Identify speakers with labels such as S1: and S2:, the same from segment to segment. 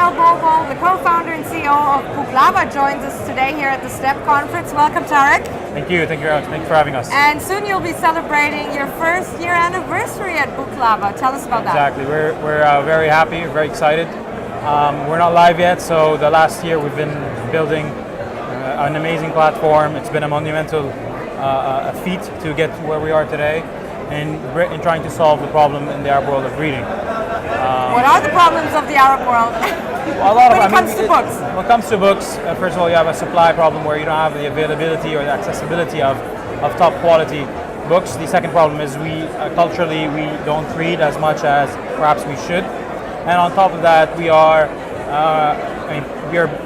S1: El Bolbol, the co-founder and CEO of Booklava, joins us today here at the STEP conference. Welcome, Tarek.
S2: Thank you for having us.
S1: And soon you'll be celebrating your first year anniversary at Booklava. Tell us about that.
S2: Exactly. We're very happy, very excited. We're not live yet, so the last year we've been building an amazing platform. It's been a monumental feat to get to where we are today in trying to solve the problem in the Arab world of reading.
S1: What are the problems of the Arab world? When it comes to books?
S2: When it comes to books, first of all, you have a supply problem where you don't have the availability or the accessibility of top quality books. The second problem is culturally we don't read as much as perhaps we should. And on top of that, we are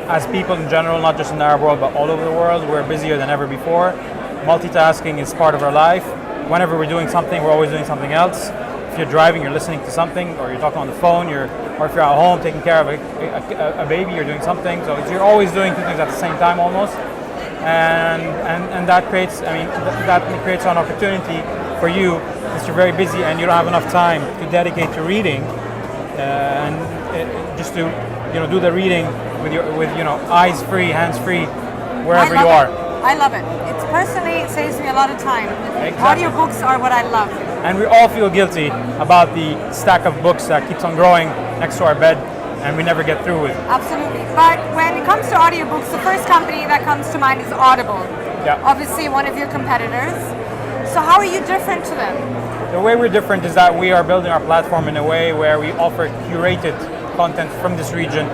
S2: as people in general, not just in the Arab world, but all over the world, we're busier than ever before. Multitasking is part of our life. Whenever we're doing something, we're always doing something else. If you're driving, you're listening to something, or you're talking on the phone, or if you're at home taking care of a baby, you're doing something. So you're always doing two things at the same time almost. And that creates, that creates an opportunity for you because you're very busy and you don't have enough time to dedicate to reading, just to do the reading with eyes free, hands free, wherever you are.
S1: I love it. It saves me a lot of time.
S2: Exactly.
S1: Audiobooks are what I love.
S2: And we all feel guilty about the stack of books that keeps on growing next to our bed and we never get through with.
S1: Absolutely. But when it comes to audiobooks, the first company that comes to mind is Audible.
S2: Yeah.
S1: Obviously one of your competitors. So how are you different to them?
S2: The way we're different is that we are building our platform in a way where we offer curated content from this region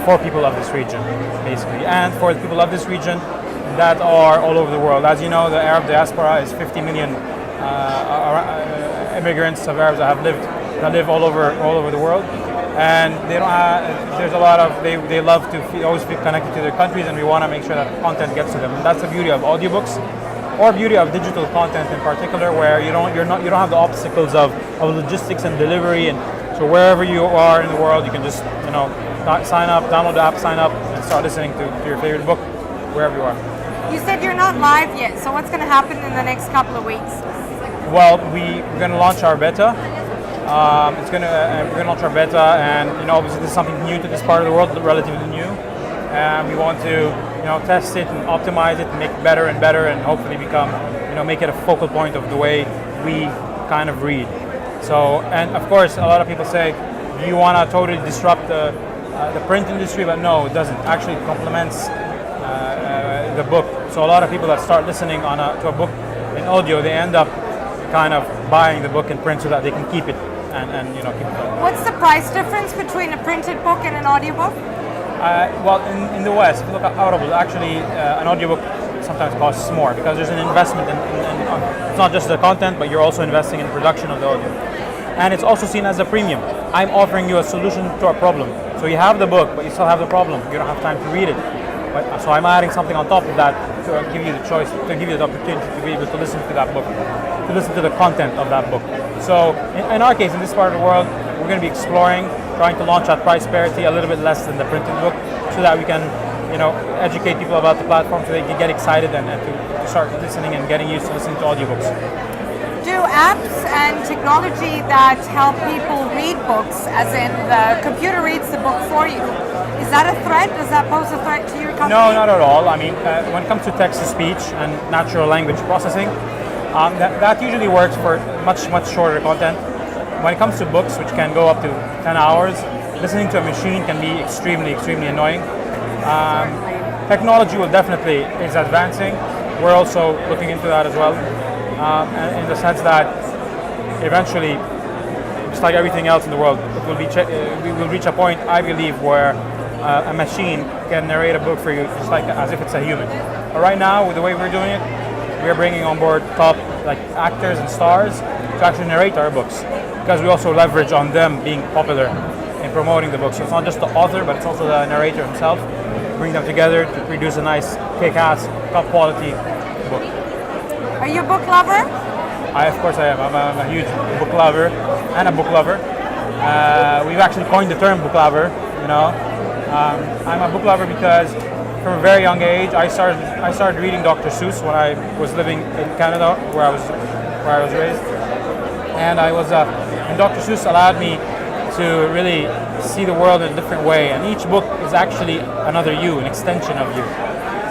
S2: for people of this region, basically. And for the people of this region that are all over the world. As you know, the Arab diaspora is 50 million immigrants of Arabs that live all over the world, and there's a lot of they love to always feel connected to their countries, and we want to make sure that content gets to them. And that's the beauty of audiobooks, or beauty of digital content in particular, where you don't have the obstacles of logistics and delivery, and so wherever you are in the world, you can just sign up, download the app, sign up, and start listening to your favorite book wherever you are.
S1: You said you're not live yet, so what's going to happen in the next couple of weeks?
S2: Well, we're going to launch our beta. We're going to launch our beta, and obviously this is something new to this part of the world, relatively new. And we want to test it and optimize it, and make it better and better, and hopefully become make it a focal point of the way we kind of read. So, and of course, a lot of people say, do you want to totally disrupt the print industry? But no, it doesn't. Actually, it complements the book. So a lot of people that start listening to a book in audio, they end up kind of buying the book in print so that they can keep it and keep it going.
S1: What's the price difference between a printed book and an audiobook?
S2: Well, in the West, if you look at Audible, actually an audiobook sometimes costs more because there's an investment in it's not just the content, but you're also investing in the production of the audio. And it's also seen as a premium. I'm offering you a solution to a problem. So you have the book, but you still have the problem. You don't have time to read it. So I'm adding something on top of that to give you the choice, to give you the opportunity to be able to listen to that book, to listen to the content of that book. So in our case, in this part of the world, we're going to be exploring, trying to launch at price parity, a little bit less than the printed book, so that we can educate people about the platform so they can get excited and to start listening and getting used to listening to audiobooks.
S1: Do apps and technology that help people read books, as in the computer reads the book for you, is that a threat? Does that pose a threat to your company?
S2: No, not at all. When it comes to text-to-speech and natural language processing, that usually works for much shorter content. When it comes to books, which can go up to 10 hours, listening to a machine can be extremely annoying. Technology is advancing. We're also looking into that as well. In the sense that eventually, just like everything else in the world, we will reach a point, I believe, where a machine can narrate a book for you just like as if it's a human. But right now, with the way we're doing it, we're bringing on board top actors and stars to actually narrate our books, because we also leverage on them being popular in promoting the book. So it's not just the author, but it's also the narrator himself. Bring them together to produce a nice, kick-ass, top quality book.
S1: Are you a book lover?
S2: Of course I am. I'm a huge book lover and a book lover. We've actually coined the term book lover. I'm a book lover because from a very young age I started reading Dr. Seuss when I was living in Canada, where I was raised, and and Dr. Seuss allowed me to really see the world in a different way. And each book is actually another you, an extension of you.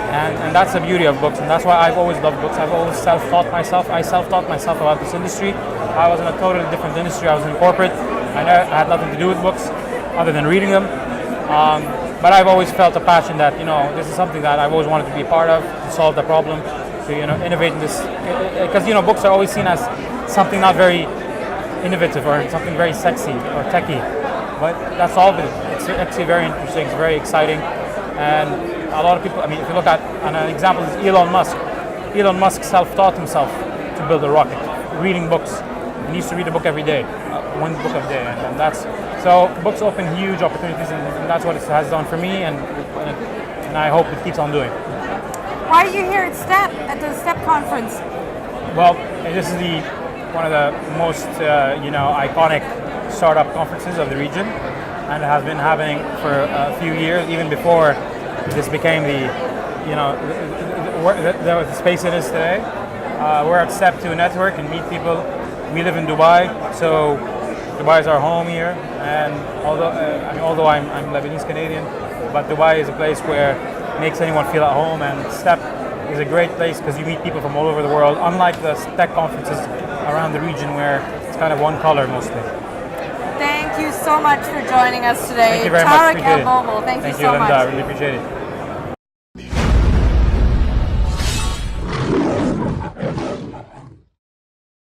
S2: And that's the beauty of books, and that's why I've always loved books. I've always self-taught myself. I self-taught myself about this industry. I was in a totally different industry. I was in corporate. I had nothing to do with books other than reading them. But I've always felt a passion that, this is something that I've always wanted to be a part of, to solve the problem, to, innovate in this. Because, books are always seen as something not very innovative or something very sexy or techy. But that's all of it. It's actually very interesting. It's very exciting. And a lot of people, if you look at an example is Elon Musk. Elon Musk self-taught himself to build a rocket, reading books. He needs to read a book every day, one book a day, and that's so. Books open huge opportunities, and that's what it has done for me, and I hope it keeps on doing.
S1: Why are you here at STEP, at the STEP conference?
S2: Well, this is one of the most iconic startup conferences of the region, and it has been happening for a few years, even before this became the space it is today. We're at STEP to network and meet people. We live in Dubai, so Dubai is our home here. And although I'm Lebanese Canadian, but Dubai is a place where it makes anyone feel at home. And STEP is a great place because you meet people from all over the world. Unlike the tech conferences around the region, where it's kind of one color mostly.
S1: Thank you so much for joining us today.
S2: Thank you very much.
S1: Tarek El Bolbol, thank you so
S2: Linda.
S1: much.
S2: I really appreciate it.